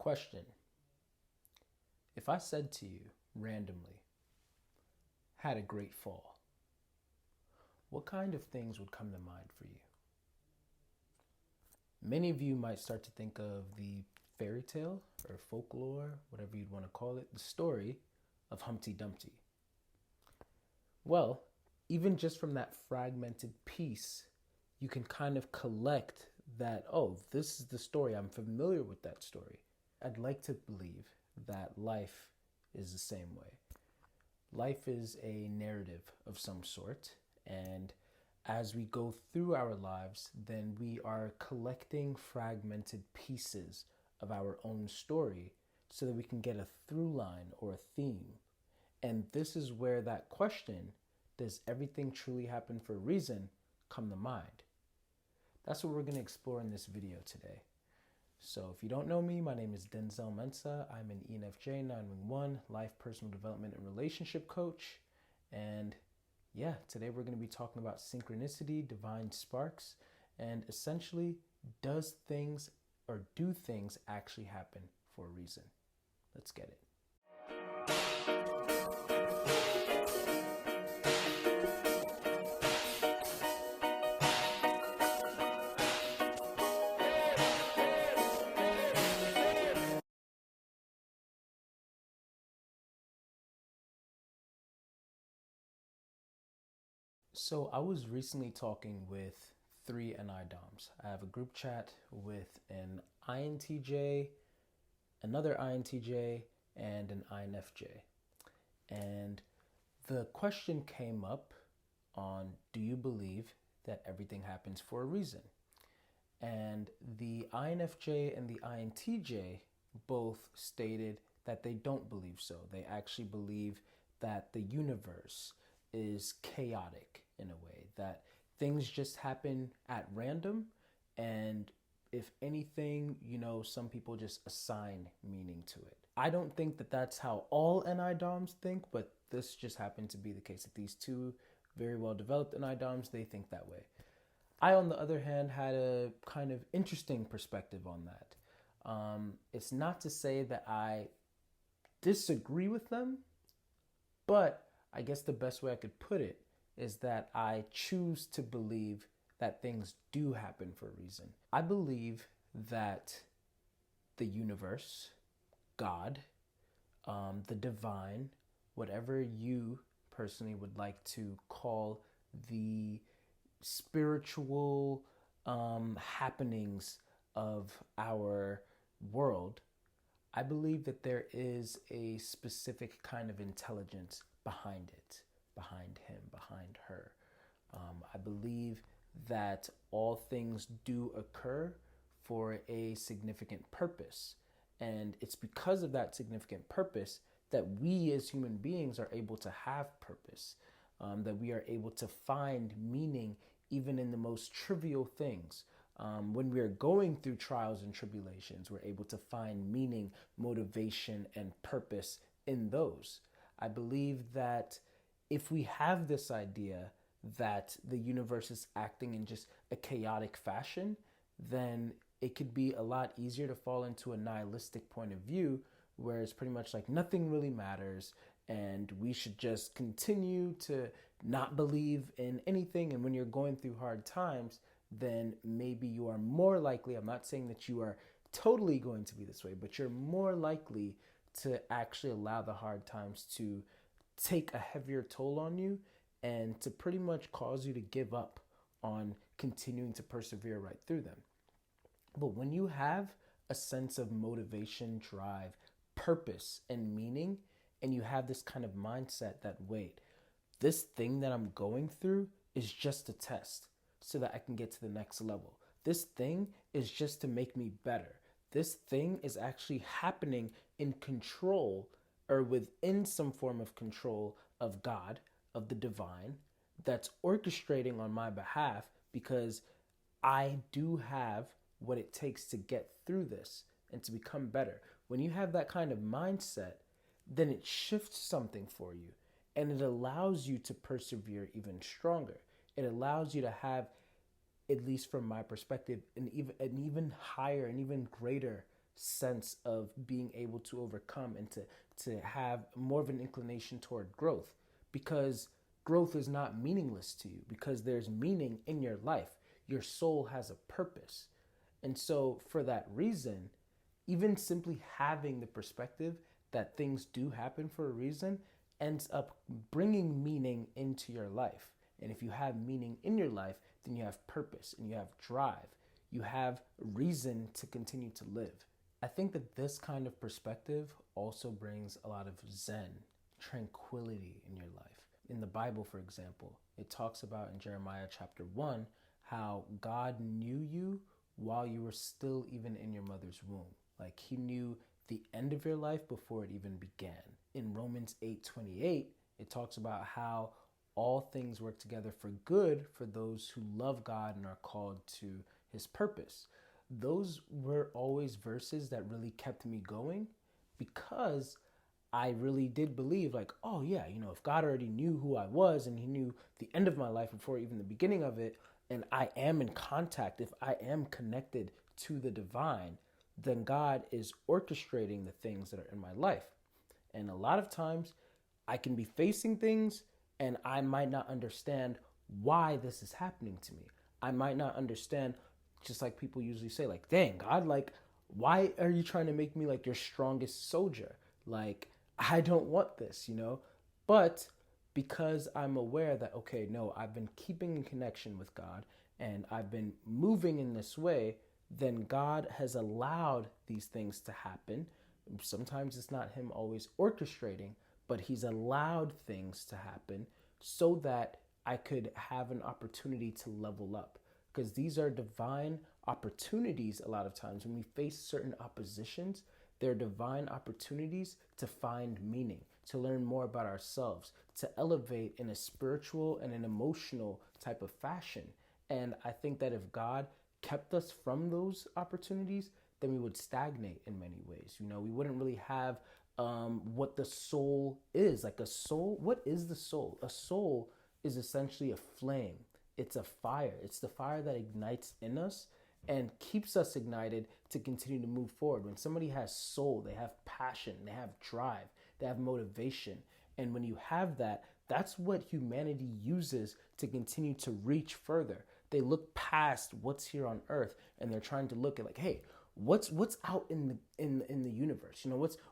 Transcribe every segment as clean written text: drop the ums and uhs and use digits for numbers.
Question. If I said to you randomly, had a great fall, what kind of things would come to mind for you? Many of you might start to think of the fairy tale or folklore, whatever you'd want to call it, the story of Humpty Dumpty. Well, even just from that fragmented piece, you can kind of collect that, oh, this is the story. I'm familiar with that story. I'd like to believe that life is the same way. Life is a narrative of some sort, and as we go through our lives, then we are collecting fragmented pieces of our own story so that we can get a through line or a theme. And this is where that question, does everything truly happen for a reason, come to mind? That's what we're going to explore in this video today. So if you don't know me, my name is Denzel Mensah. I'm an ENFJ 911 life, personal development, and relationship coach. And yeah, today we're going to be talking about synchronicity, divine sparks, and essentially, does things or do things actually happen for a reason? Let's get it. So I was recently talking with three NI-DOMs. I have a group chat with an INTJ, another INTJ, and an INFJ. And the question came up on, do you believe that everything happens for a reason? And the INFJ and the INTJ both stated that they don't believe so. They actually believe that the universe is chaotic in a way, that things just happen at random, and if anything, some people just assign meaning to it. I don't think that that's how all NI-DOMs think, but this just happened to be the case that these two very well developed NI-DOMs, they think that way. I, on the other hand, had a kind of interesting perspective on that. It's not to say that I disagree with them, but I guess the best way I could put it is that I choose to believe that things do happen for a reason. I believe that the universe, God, the divine, whatever you personally would like to call the spiritual happenings of our world, I believe that there is a specific kind of intelligence behind it, behind him, behind her. I believe that all things do occur for a significant purpose. And it's because of that significant purpose that we as human beings are able to have purpose, that we are able to find meaning even in the most trivial things. When we are going through trials and tribulations, we're able to find meaning, motivation, and purpose in those. I believe that if we have this idea that the universe is acting in just a chaotic fashion, then it could be a lot easier to fall into a nihilistic point of view, where it's pretty much like nothing really matters and we should just continue to not believe in anything. And when you're going through hard times, then maybe you are more likely, I'm not saying that you are totally going to be this way, but you're more likely to actually allow the hard times to take a heavier toll on you and to pretty much cause you to give up on continuing to persevere right through them. But when you have a sense of motivation, drive, purpose, and meaning, and you have this kind of mindset that, wait, this thing that I'm going through is just a test so that I can get to the next level. This thing is just to make me better. This thing is actually happening in control or within some form of control of God, of the divine, that's orchestrating on my behalf because I do have what it takes to get through this and to become better. When you have that kind of mindset, then it shifts something for you and it allows you to persevere even stronger. It allows you to have, at least from my perspective, an even higher and even greater sense of being able to overcome and to have more of an inclination toward growth, because growth is not meaningless to you, because there's meaning in your life. Your soul has a purpose. And so for that reason, even simply having the perspective that things do happen for a reason ends up bringing meaning into your life. And if you have meaning in your life, then you have purpose and you have drive. You have reason to continue to live. I think that this kind of perspective also brings a lot of zen, tranquility in your life. In the Bible, for example, it talks about in Jeremiah chapter 1 how God knew you while you were still even in your mother's womb. Like he knew the end of your life before it even began. In Romans 8:28, it talks about how all things work together for good for those who love God and are called to his purpose. Those were always verses that really kept me going, because I really did believe like, oh yeah, if God already knew who I was and he knew the end of my life before even the beginning of it, and I am in contact, if I am connected to the divine, then God is orchestrating the things that are in my life. And a lot of times I can be facing things and I might not understand why this is happening to me. I might not understand, just like people usually say, like, dang, God, like, why are you trying to make me like your strongest soldier? Like, I don't want this, But because I'm aware that, okay, no, I've been keeping in connection with God and I've been moving in this way, then God has allowed these things to happen. Sometimes it's not him always orchestrating, but he's allowed things to happen so that I could have an opportunity to level up. Because these are divine opportunities a lot of times. When we face certain oppositions, they're divine opportunities to find meaning, to learn more about ourselves, to elevate in a spiritual and an emotional type of fashion. And I think that if God kept us from those opportunities, then we would stagnate in many ways. We wouldn't really have what the soul is. Like a soul, what is the soul? A soul is essentially a flame. It's a fire. It's the fire that ignites in us and keeps us ignited to continue to move forward. When somebody has soul, they have passion, they have drive, they have motivation. And when you have that, that's what humanity uses to continue to reach further. They look past what's here on earth and they're trying to look at like, hey, what's out in the universe?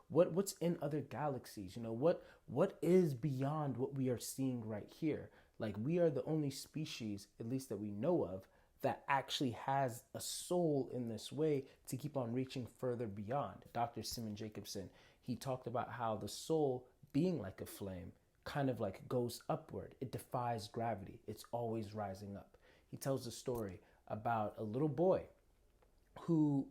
What's in other galaxies? What is beyond what we are seeing right here? Like, we are the only species, at least that we know of, that actually has a soul in this way to keep on reaching further beyond. Dr. Simon Jacobson, he talked about how the soul, being like a flame, kind of like goes upward. It defies gravity. It's always rising up. He tells a story about a little boy who,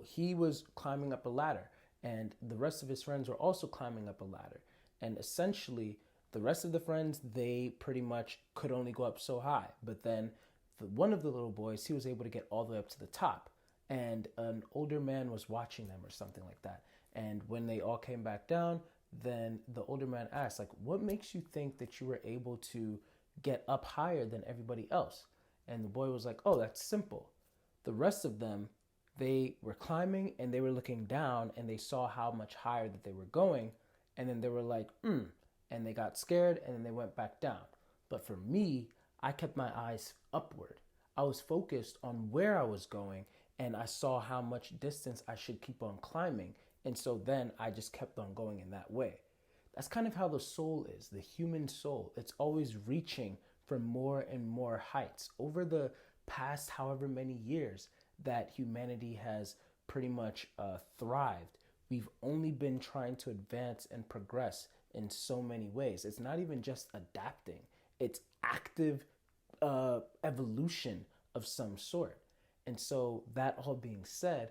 he was climbing up a ladder and the rest of his friends were also climbing up a ladder. And essentially, the rest of the friends, they pretty much could only go up so high. But then one of the little boys, he was able to get all the way up to the top. And an older man was watching them or something like that. And when they all came back down, then the older man asked, like, what makes you think that you were able to get up higher than everybody else? And the boy was like, oh, that's simple. The rest of them, they were climbing and they were looking down and they saw how much higher that they were going. And then they were like, and they got scared and then they went back down. But for me, I kept my eyes upward. I was focused on where I was going and I saw how much distance I should keep on climbing. And so then I just kept on going in that way. That's kind of how the soul is, the human soul. It's always reaching for more and more heights. Over the past however many years that humanity has pretty much thrived, we've only been trying to advance and progress in so many ways. It's not even just adapting. It's active evolution of some sort. And so that all being said,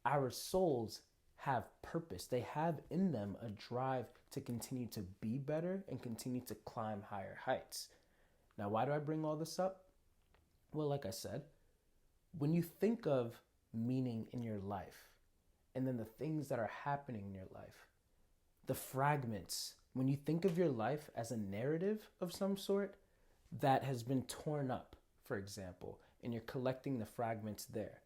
our souls have purpose. They have in them a drive to continue to be better and continue to climb higher heights. Now, why do I bring all this up? Well, like I said, when you think of meaning in your life and then the things that are happening in your life, the fragments, when you think of your life as a narrative of some sort that has been torn up, for example, and you're collecting the fragments there,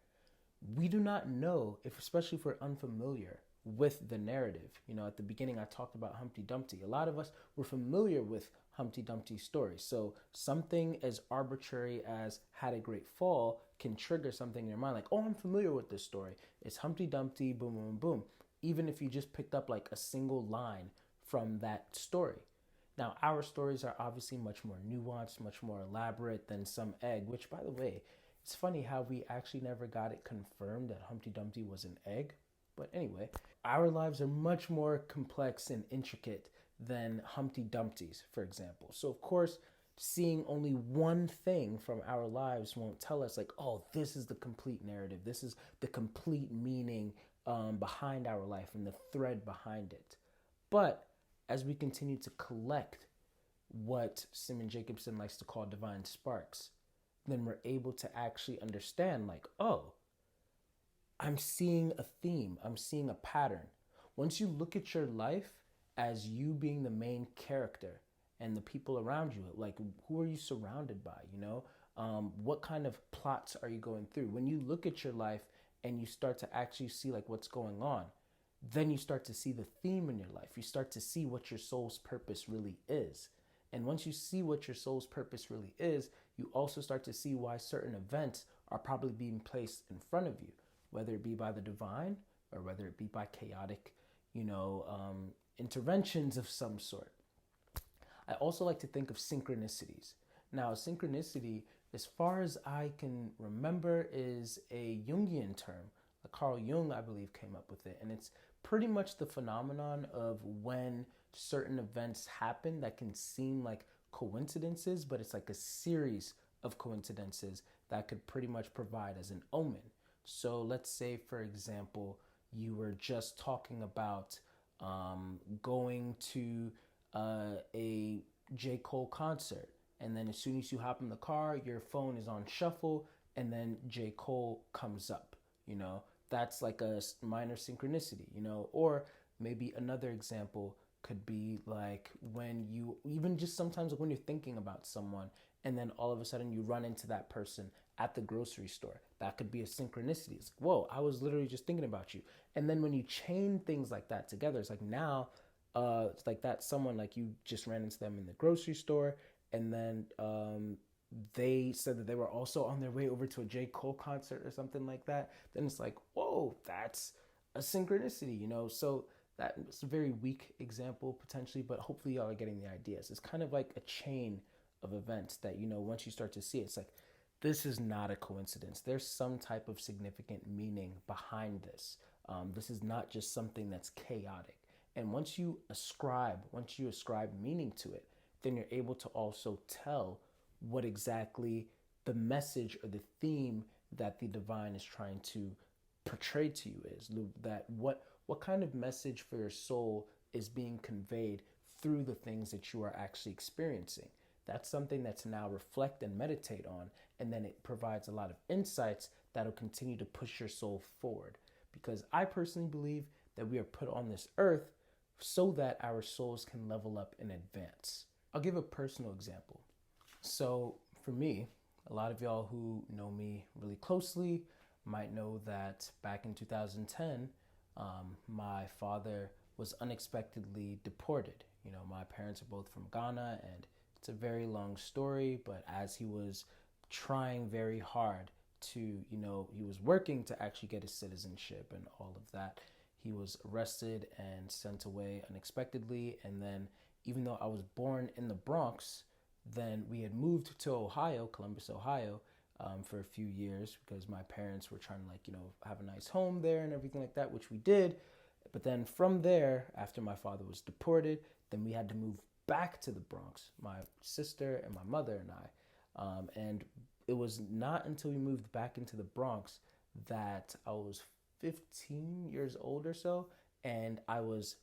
we do not know if, especially if we're unfamiliar with the narrative. At the beginning, I talked about Humpty Dumpty. A lot of us were familiar with Humpty Dumpty's story. So something as arbitrary as had a great fall can trigger something in your mind like, oh, I'm familiar with this story. It's Humpty Dumpty, boom, boom, boom. Even if you just picked up like a single line from that story. Now, our stories are obviously much more nuanced, much more elaborate than some egg, which, by the way, it's funny how we actually never got it confirmed that Humpty Dumpty was an egg. But anyway, our lives are much more complex and intricate than Humpty Dumpty's, for example. So, of course, seeing only one thing from our lives won't tell us, like, oh, this is the complete narrative. This is the complete meaning behind our life and the thread behind it. But as we continue to collect what Simon Jacobson likes to call divine sparks, then we're able to actually understand, like, oh, I'm seeing a theme, I'm seeing a pattern. Once you look at your life as you being the main character and the people around you, like, who are you surrounded by, what kind of plots are you going through? When you look at your life and you start to actually see like what's going on, then you start to see the theme in your life. You start to see what your soul's purpose really is. And once you see what your soul's purpose really is, you also start to see why certain events are probably being placed in front of you, whether it be by the divine or whether it be by chaotic, interventions of some sort. I also like to think of synchronicities. Now, synchronicity, as far as I can remember, is a Jungian term. Carl Jung, I believe, came up with it. And it's pretty much the phenomenon of when certain events happen that can seem like coincidences, but it's like a series of coincidences that could pretty much provide as an omen. So let's say, for example, you were just talking about going to a J. Cole concert. And then as soon as you hop in the car, your phone is on shuffle and then J. Cole comes up, That's like a minor synchronicity, Or maybe another example could be like when you, even just sometimes when you're thinking about someone and then all of a sudden you run into that person at the grocery store. That could be a synchronicity. It's like, whoa, I was literally just thinking about you. And then when you chain things like that together, it's like now it's like that someone, like, you just ran into them in the grocery store and then they said that they were also on their way over to a J. Cole concert or something like that. Then it's like, whoa, that's a synchronicity, So that's a very weak example potentially, but hopefully y'all are getting the ideas. It's kind of like a chain of events that, once you start to see it, it's like, this is not a coincidence. There's some type of significant meaning behind this. This is not just something that's chaotic. And once you ascribe meaning to it, then you're able to also tell what exactly the message or the theme that the divine is trying to portray to you is. That what kind of message for your soul is being conveyed through the things that you are actually experiencing. That's something that's now reflect and meditate on, and then it provides a lot of insights that'll continue to push your soul forward. Because I personally believe that we are put on this earth so that our souls can level up and advance. I'll give a personal example. So for me, a lot of y'all who know me really closely might know that back in 2010, my father was unexpectedly deported. My parents are both from Ghana, and it's a very long story, but as he was trying very hard to, he was working to actually get his citizenship and all of that, he was arrested and sent away unexpectedly. And then even though I was born in the Bronx, then we had moved to Ohio, Columbus, Ohio, for a few years because my parents were trying to have a nice home there and everything like that, which we did. But then from there, after my father was deported, then we had to move back to the Bronx, my sister and my mother and I. And it was not until we moved back into the Bronx that I was 15 years old or so, and I was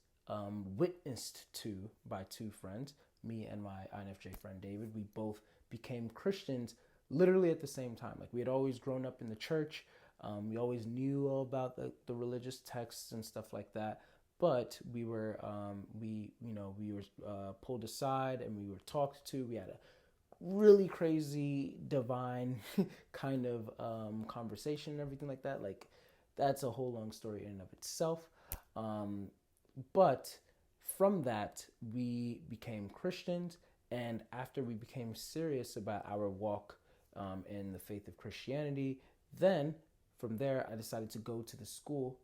witnessed to by two friends, me and my INFJ friend David. We both became Christians literally at the same time. Like, we had always grown up in the church. We always knew all about the religious texts and stuff like that. But we were pulled aside and we were talked to. We had a really crazy divine kind of conversation and everything like that. Like, that's a whole long story in and of itself. Um, but from that, we became Christians. And after we became serious about our walk in the faith of Christianity, then from there, I decided to go to the school,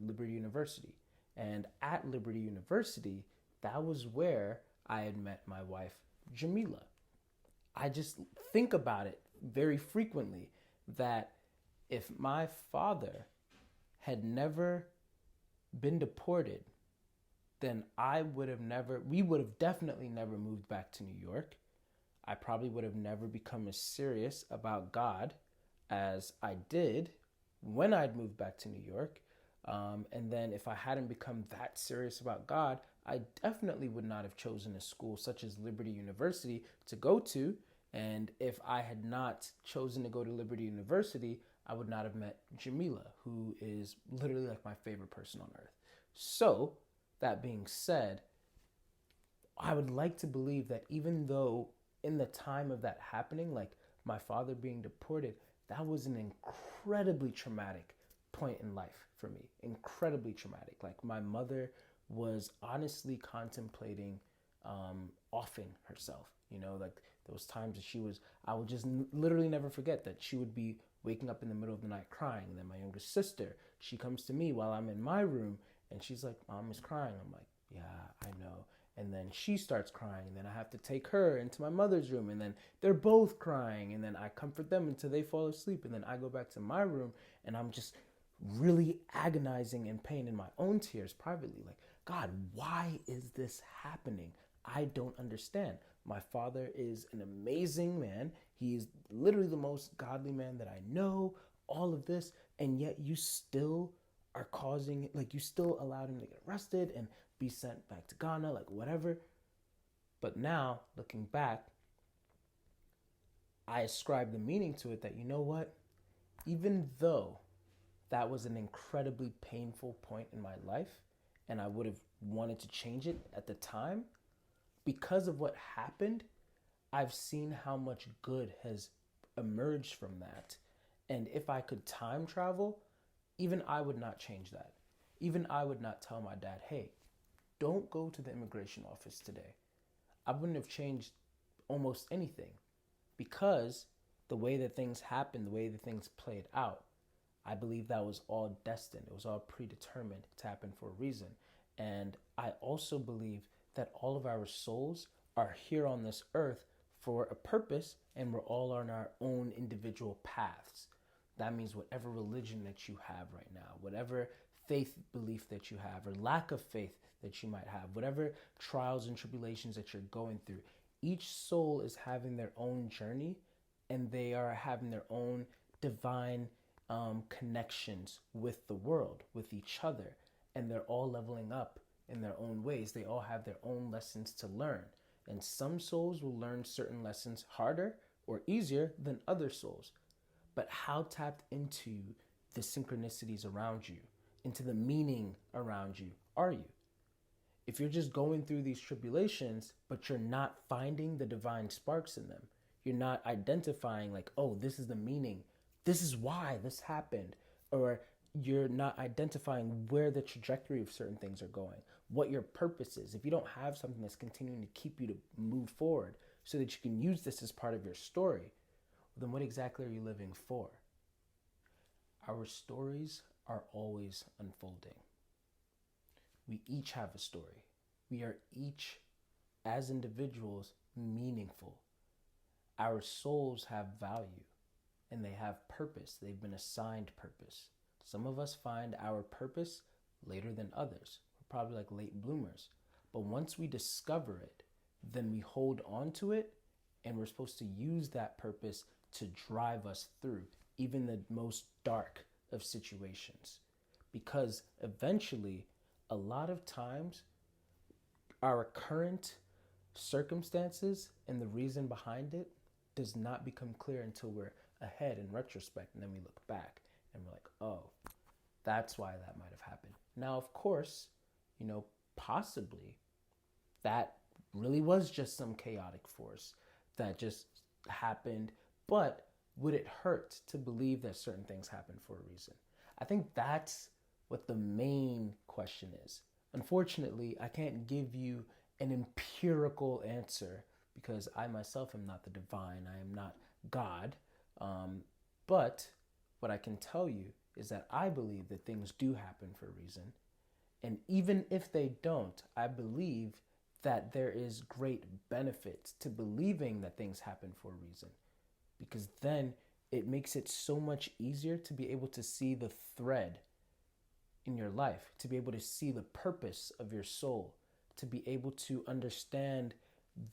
Liberty University. And at Liberty University, that was where I had met my wife, Jamila. I just think about it very frequently that if my father had never been deported, then we would have definitely never moved back to New York. I probably would have never become as serious about God as I did when I'd moved back to New York. And then if I hadn't become that serious about God, I definitely would not have chosen a school such as Liberty University to go to. And if I had not chosen to go to Liberty University, I would not have met Jamila, who is literally like my favorite person on earth. So, that being said, I would like to believe that even though in the time of that happening, like my father being deported, that was an incredibly traumatic point in life for me. Incredibly traumatic. Like, my mother was honestly contemplating offing herself. You know, like those times that I would just literally never forget that she would be waking up in the middle of the night crying. And then my younger sister, she comes to me while I'm in my room and she's like, Mom is crying. I'm like, yeah, I know. And then she starts crying, and then I have to take her into my mother's room, and then they're both crying, and then I comfort them until they fall asleep, and then I go back to my room, and I'm just really agonizing in pain in my own tears privately. Like, God, why is this happening? I don't understand. My father is an amazing man. He is literally the most godly man that I know, all of this, and yet you still are causing, like, you still allowed him to get arrested and be sent back to Ghana, like whatever. But now, looking back, I ascribe the meaning to it that, you know what? Even though that was an incredibly painful point in my life, and I would have wanted to change it at the time, because of what happened, I've seen how much good has emerged from that. And if I could time travel, even I would not change that. Even I would not tell my dad, hey, don't go to the immigration office today. I wouldn't have changed almost anything because the way that things happened, the way that things played out, I believe that was all destined. It was all predetermined to happen for a reason. And I also believe that all of our souls are here on this earth for a purpose, and we're all on our own individual paths. That means whatever religion that you have right now, whatever faith belief that you have, or lack of faith that you might have, whatever trials and tribulations that you're going through, each soul is having their own journey, and they are having their own divine connections with the world, with each other, and they're all leveling up in their own ways. They all have their own lessons to learn, and some souls will learn certain lessons harder or easier than other souls. But how tapped into the synchronicities around you, into the meaning around you, are you? If you're just going through these tribulations, but you're not finding the divine sparks in them, you're not identifying like, oh, this is the meaning, this is why this happened, or you're not identifying where the trajectory of certain things are going, what your purpose is. If you don't have something that's continuing to keep you to move forward so that you can use this as part of your story, then what exactly are you living for? Our stories are always unfolding. We each have a story. We are each, as individuals, meaningful. Our souls have value and they have purpose. They've been assigned purpose. Some of us find our purpose later than others. We're probably like late bloomers. But once we discover it, then we hold on to it, and we're supposed to use that purpose to drive us through even the most dark of situations. Because eventually, a lot of times, our current circumstances and the reason behind it does not become clear until we're ahead in retrospect, and then we look back and we're like, oh, that's why that might have happened. Now, of course, possibly that really was just some chaotic force that just happened, but would it hurt to believe that certain things happen for a reason? I think that's what the main question is. Unfortunately, I can't give you an empirical answer because I myself am not the divine. I am not God. But what I can tell you is that I believe that things do happen for a reason. And even if they don't, I believe that there is great benefit to believing that things happen for a reason, because then it makes it so much easier to be able to see the thread in your life, to be able to see the purpose of your soul, to be able to understand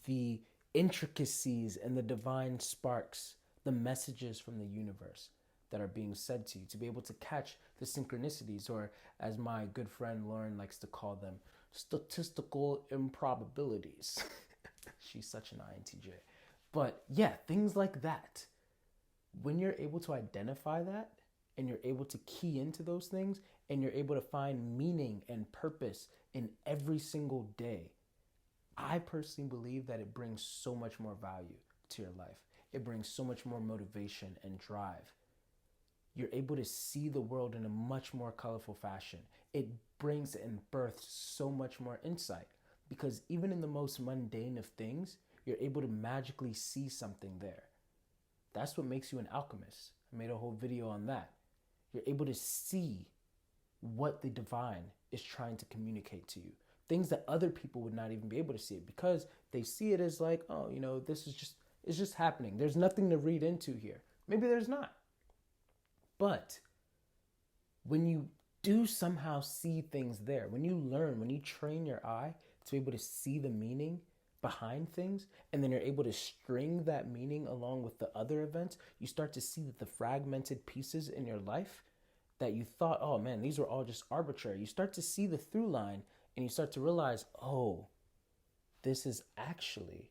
the intricacies and the divine sparks, the messages from the universe that are being said to you, to be able to catch the synchronicities, or as my good friend Lauren likes to call them, statistical improbabilities. She's such an INTJ. But yeah, things like that. When you're able to identify that and you're able to key into those things and you're able to find meaning and purpose in every single day, I personally believe that it brings so much more value to your life. It brings so much more motivation and drive. You're able to see the world in a much more colorful fashion. It brings and births so much more insight, because even in the most mundane of things, you're able to magically see something there. That's what makes you an alchemist. I made a whole video on that. You're able to see what the divine is trying to communicate to you. Things that other people would not even be able to see it, because they see it as like, oh, this is it's just happening. There's nothing to read into here. Maybe there's not. But when you do somehow see things there, when you learn, when you train your eye to be able to see the meaning behind things, and then you're able to string that meaning along with the other events, you start to see that the fragmented pieces in your life that you thought, oh man, these were all just arbitrary. You start to see the through line, and you start to realize, oh, this is actually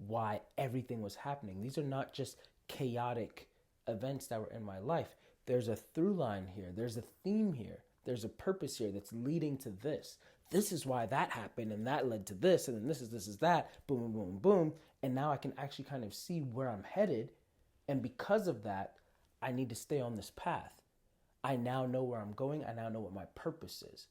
why everything was happening. These are not just chaotic events that were in my life. There's a through line here. There's a theme here. There's a purpose here that's leading to this. This is why that happened, and that led to this, and then this is that, boom, boom, boom, boom. And now I can actually kind of see where I'm headed. And because of that, I need to stay on this path. I now know where I'm going. I now know what my purpose is.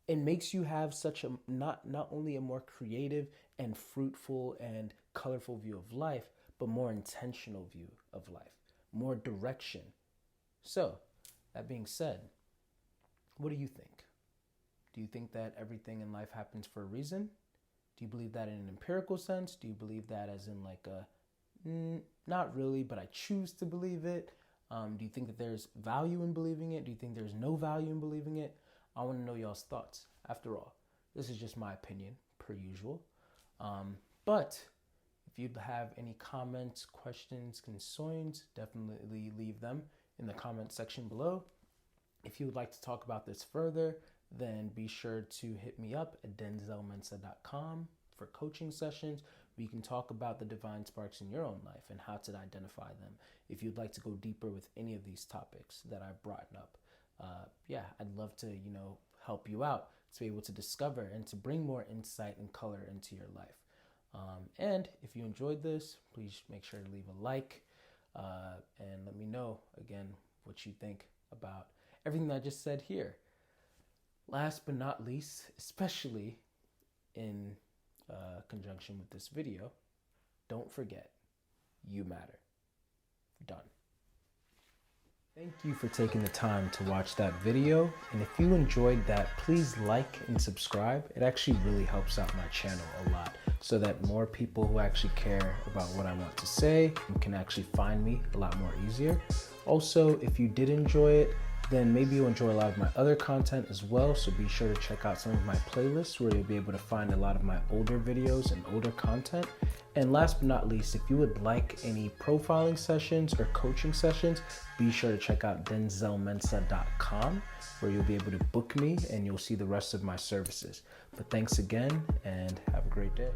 It makes you have such a, not only a more creative and fruitful and colorful view of life, but more intentional view of life, more direction. So, that being said, what do you think? Do you think that everything in life happens for a reason? Do you believe that in an empirical sense? Do you believe that as in like a, not really, but I choose to believe it? Do you think that there's value in believing it? Do you think there's no value in believing it? I want to know y'all's thoughts. After all, this is just my opinion, per usual. But if you have any comments, questions, concerns, definitely leave them in the comment section below. If you would like to talk about this further, then be sure to hit me up at denzelmensah.com for coaching sessions where you can talk about the divine sparks in your own life and how to identify them. If you'd like to go deeper with any of these topics that I've brought up, I'd love to, help you out to be able to discover and to bring more insight and color into your life. And if you enjoyed this, please make sure to leave a like and let me know, again, what you think about everything that I just said here. Last but not least, especially in conjunction with this video, don't forget, you matter. Done. Thank you for taking the time to watch that video. And if you enjoyed that, please like and subscribe. It actually really helps out my channel a lot so that more people who actually care about what I want to say can actually find me a lot more easier. Also, if you did enjoy it, then maybe you'll enjoy a lot of my other content as well. So be sure to check out some of my playlists where you'll be able to find a lot of my older videos and older content. And last but not least, if you would like any profiling sessions or coaching sessions, be sure to check out denzelmensah.com where you'll be able to book me and you'll see the rest of my services. But thanks again and have a great day.